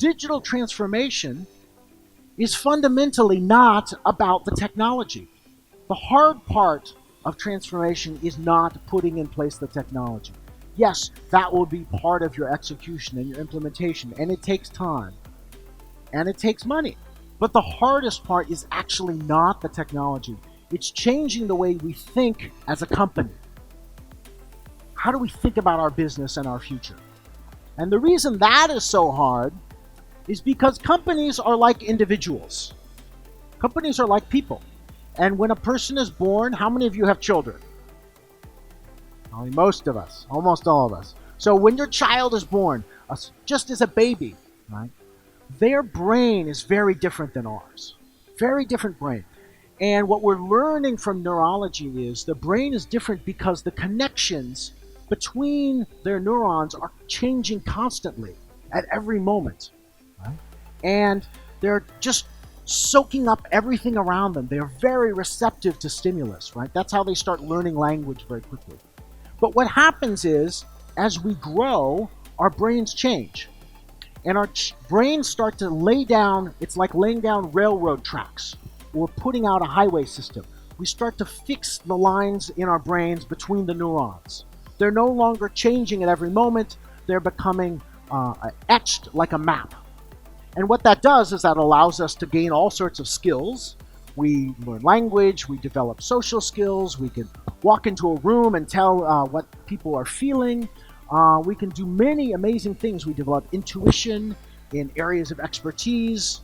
digital transformation is fundamentally not about the technology. The hard part of transformation is not putting in place the technology. Yes, that will be part of your execution and your implementation, and it takes time, and it takes money. But the hardest part is actually not the technology. It's changing the way we think as a company. How do we think about our business and our future? And the reason that is so hard is because companies are like individuals. Companies are like people. And when a person is born, how many of you have children? Probably most of us, almost all of us. So when your child is born, just as a baby, right, their brain is very different than ours. Very different brain. And what we're learning from neurology is the brain is different because the connections between their neurons are changing constantly at every moment. Right? And they're just soaking up everything around them. They're very receptive to stimulus, right? That's how they start learning language very quickly. But what happens is, as we grow, our brains change. And our brains start to lay down, it's like laying down railroad tracks or putting out a highway system. We start to fix the lines in our brains between the neurons. They're no longer changing at every moment. They're becoming etched like a map. And what that does is that allows us to gain all sorts of skills. We learn language, we develop social skills, we can walk into a room and tell what people are feeling. We can do many amazing things. We develop intuition in areas of expertise.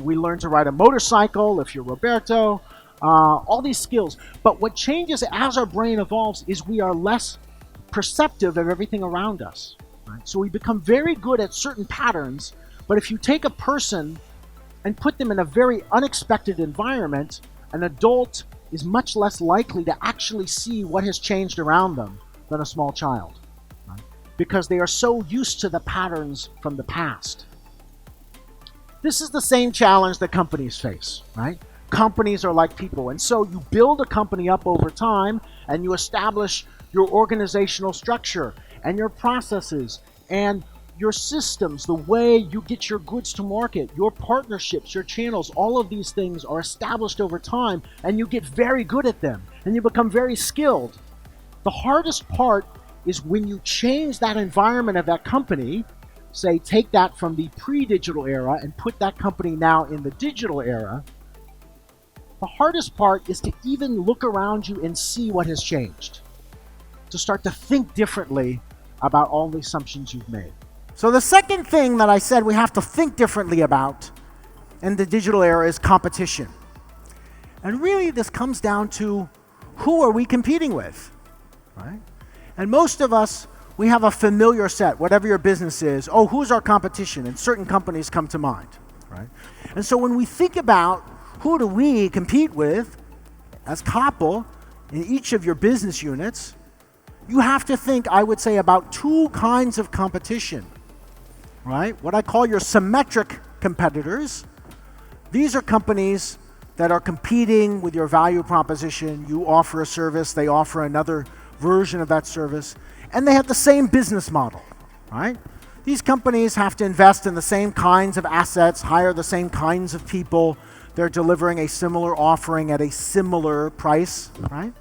We learn to ride a motorcycle, if you're Roberto, all these skills. But what changes as our brain evolves is we are less perceptive of everything around us. Right? So we become very good at certain patterns, but if you take a person and put them in a very unexpected environment, an adult is much less likely to actually see what has changed around them than a small child, right? Because they are so used to the patterns from the past. This is the same challenge that companies face, right? Companies are like people, and so you build a company up over time and you establish your organizational structure and your processes and your systems, the way you get your goods to market, your partnerships, your channels, all of these things are established over time, and you get very good at them and you become very skilled. The hardest part is when you change that environment of that company, say take that from the pre-digital era and put that company now in the digital era. The hardest part is to even look around you and see what has changed, to start to think differently about all the assumptions you've made. So the second thing that I said we have to think differently about in the digital era is competition. And really this comes down to who are we competing with, right? And most of us, we have a familiar set, whatever your business is. Oh, who's our competition? And certain companies come to mind, right? And so when we think about who do we compete with as couple in each of your business units, you have to think, I would say, about two kinds of competition, right? What I call your symmetric competitors. These are companies that are competing with your value proposition. You offer a service, they offer another version of that service, and they have the same business model, right? These companies have to invest in the same kinds of assets, hire the same kinds of people. They're delivering a similar offering at a similar price, right?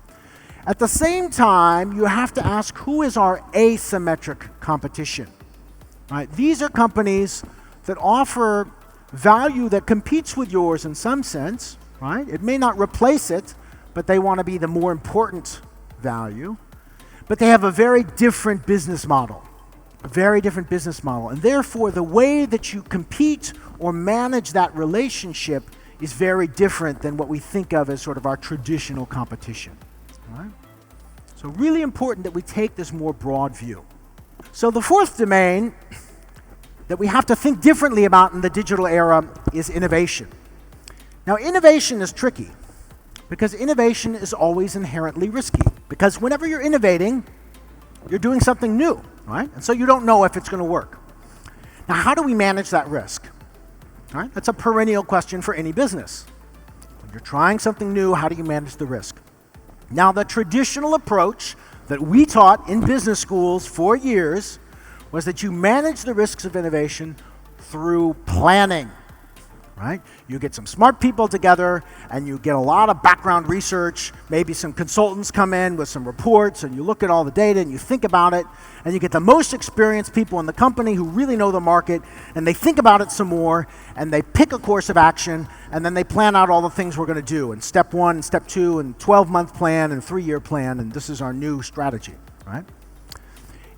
At the same time, you have to ask, who is our asymmetric competition? Right? These are companies that offer value that competes with yours in some sense, right? It may not replace it, but they want to be the more important value. But they have a very different business model, a very different business model. And therefore, the way that you compete or manage that relationship is very different than what we think of as sort of our traditional competition. Right? So really important that we take this more broad view. So the fourth domain that we have to think differently about in the digital era is innovation. Now innovation is tricky because innovation is always inherently risky, because whenever you're innovating, you're doing something new, right? And so you don't know if it's going to work. Now how do we manage that risk? All right? That's a perennial question for any business. When you're trying something new, how do you manage the risk? Now, the traditional approach that we taught in business schools for years was that you manage the risks of innovation through planning. Right? You get some smart people together and you get a lot of background research, maybe some consultants come in with some reports and you look at all the data and you think about it and you get the most experienced people in the company who really know the market and they think about it some more and they pick a course of action and then they plan out all the things we're going to do in step 1 and step 2 and 12-month plan and 3-year plan, and this is our new strategy. Right?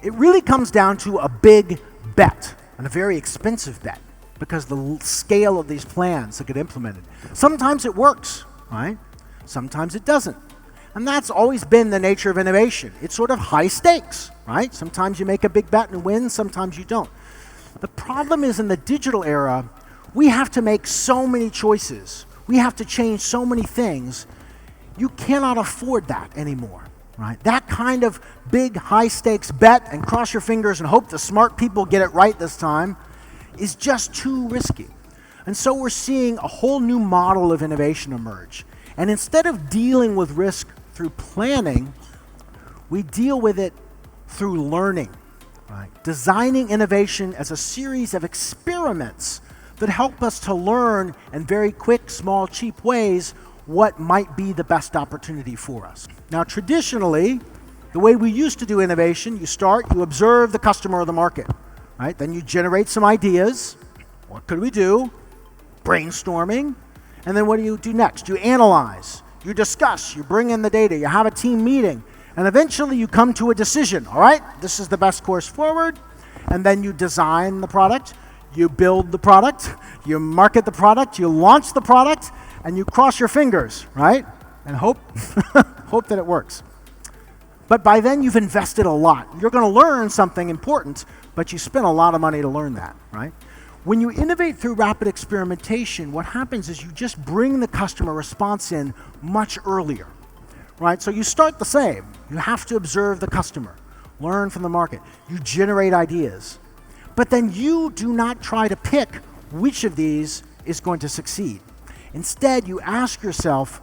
It really comes down to a big bet and a very expensive bet, because the scale of these plans that get implemented. Sometimes it works, right? Sometimes it doesn't. And that's always been the nature of innovation. It's sort of high stakes, right? Sometimes you make a big bet and win, sometimes you don't. The problem is in the digital era, we have to make so many choices. We have to change so many things. You cannot afford that anymore, right? That kind of big high stakes bet and cross your fingers and hope the smart people get it right this time is just too risky. And so we're seeing a whole new model of innovation emerge. And instead of dealing with risk through planning, we deal with it through learning, right? Designing innovation as a series of experiments that help us to learn in very quick, small, cheap ways what might be the best opportunity for us. Now, traditionally, the way we used to do innovation, you observe the customer or the market. Right? Then you generate some ideas. What could we do? Brainstorming. And then what do you do next? You analyze, you discuss, you bring in the data, you have a team meeting, and eventually you come to a decision. All right, this is the best course forward. And then you design the product, you build the product, you market the product, you launch the product, and you cross your fingers, right? And hope, hope that it works. But by then you've invested a lot. You're going to learn something important, but you spent a lot of money to learn that, right? When you innovate through rapid experimentation, what happens is you just bring the customer response in much earlier, right? So you start the same. You have to observe the customer, learn from the market. You generate ideas. But then you do not try to pick which of these is going to succeed. Instead, you ask yourself,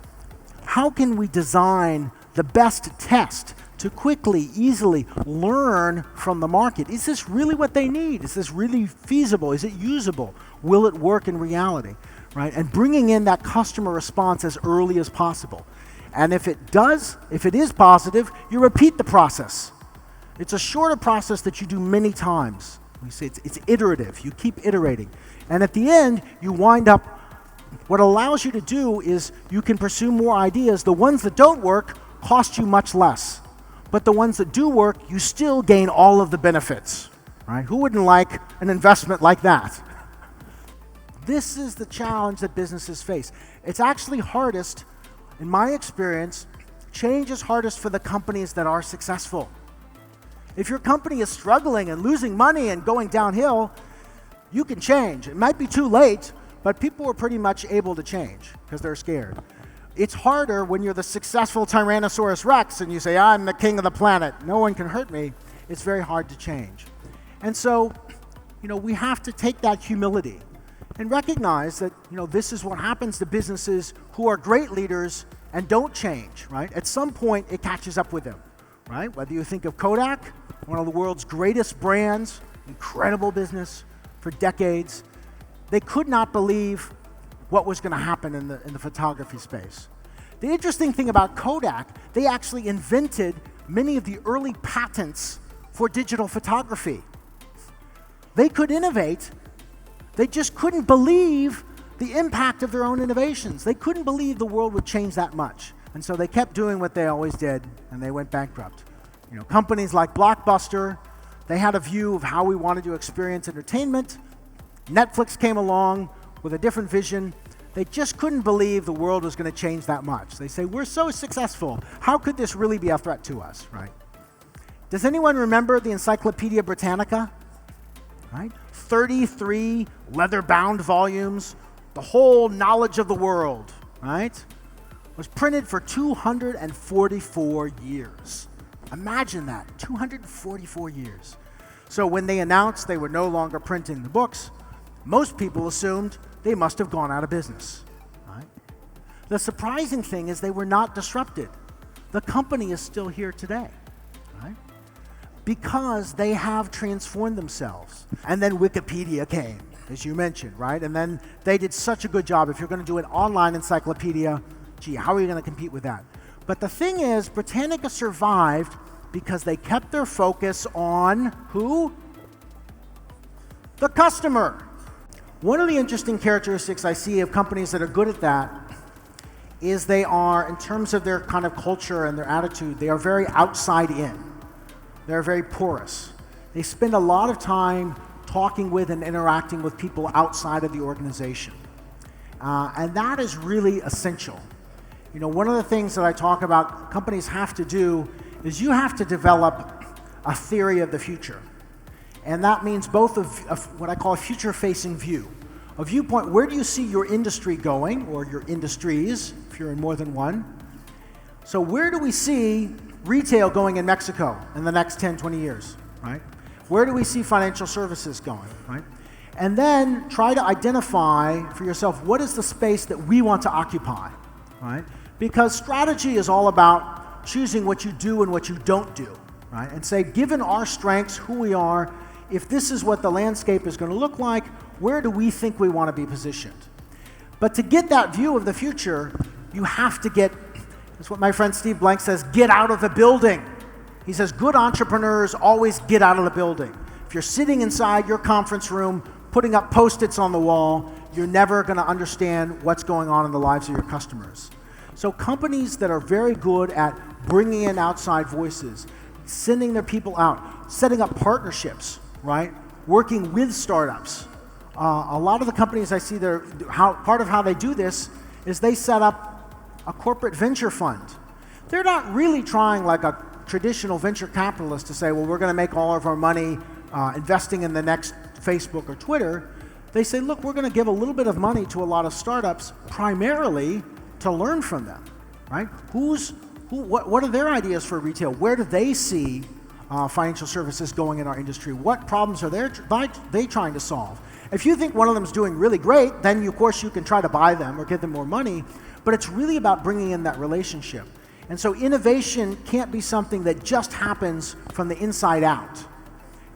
how can we design the best test to quickly, easily learn from the market? Is this really what they need? Is this really feasible? Is it usable? Will it work in reality? Right? And bringing in that customer response as early as possible. And if it is positive, you repeat the process. It's a shorter process that you do many times. We say it's iterative. You keep iterating. And at the end, you wind up, what allows you to do is you can pursue more ideas. The ones that don't work cost you much less. But the ones that do work, you still gain all of the benefits, right? Who wouldn't like an investment like that? This is the challenge that businesses face. It's actually hardest, in my experience, change is hardest for the companies that are successful. If your company is struggling and losing money and going downhill, you can change. It might be too late, but people are pretty much able to change because they're scared. It's harder when you're the successful Tyrannosaurus Rex and you say, I'm the king of the planet, no one can hurt me. It's very hard to change. And so, we have to take that humility and recognize that, this is what happens to businesses who are great leaders and don't change, right? At some point, it catches up with them, right? Whether you think of Kodak, one of the world's greatest brands, incredible business for decades, they could not believe what was going to happen in the photography space. The interesting thing about Kodak, they actually invented many of the early patents for digital photography. They could innovate, they just couldn't believe the impact of their own innovations. They couldn't believe the world would change that much. And so they kept doing what they always did, and they went bankrupt. Companies like Blockbuster, they had a view of how we wanted to experience entertainment. Netflix came along with a different vision. They just couldn't believe the world was going to change that much. They say, we're so successful. How could this really be a threat to us, right? Does anyone remember the Encyclopedia Britannica? Right? 33 leather-bound volumes, the whole knowledge of the world, right? Was printed for 244 years. Imagine that, 244 years. So when they announced they were no longer printing the books, most people assumed they must have gone out of business, right? The surprising thing is they were not disrupted. The company is still here today, right? because they have transformed themselves. And then Wikipedia came, as you mentioned, right? And then they did such a good job. If you're going to do an online encyclopedia, gee, how are you going to compete with that? But the thing is, Britannica survived because they kept their focus on who? The customer. One of the interesting characteristics I see of companies that are good at that is they are, in terms of their kind of culture and their attitude, they are very outside in. They're very porous. They spend a lot of time talking with and interacting with people outside of the organization. And that is really essential. You know, one of the things that I talk about companies have to do is you have to develop a theory of the future. And that means both of what I call a future-facing view. A viewpoint, where do you see your industry going, or your industries, if you're in more than one? So where do we see retail going in Mexico in the next 10, 20 years, right? Where do we see financial services going, right? And then try to identify for yourself, what is the space that we want to occupy, right? Because strategy is all about choosing what you do and what you don't do, right? And say, given our strengths, who we are, if this is what the landscape is going to look like, where do we think we want to be positioned? But to get that view of the future, you have to get, that's what my friend Steve Blank says, get out of the building. He says, good entrepreneurs always get out of the building. If you're sitting inside your conference room, putting up Post-its on the wall, you're never going to understand what's going on in the lives of your customers. So companies that are very good at bringing in outside voices, sending their people out, setting up partnerships, right? Working with startups. A lot of the companies I see there, part of how they do this is they set up a corporate venture fund. They're not really trying like a traditional venture capitalist to say, well, we're going to make all of our money investing in the next Facebook or Twitter. They say, look, we're going to give a little bit of money to a lot of startups primarily to learn from them, right? What are their ideas for retail? Where do they see financial services going in our industry? What problems are they trying to solve? If you think one of them is doing really great, then of course you can try to buy them or give them more money, but it's really about bringing in that relationship. And so innovation can't be something that just happens from the inside out.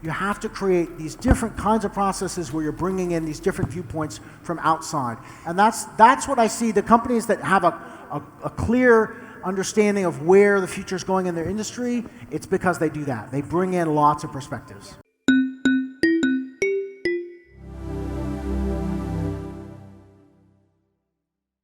You have to create these different kinds of processes where you're bringing in these different viewpoints from outside. And that's what I see. The companies that have a clear understanding of where the future is going in their industry, it's because they do that. They bring in lots of perspectives.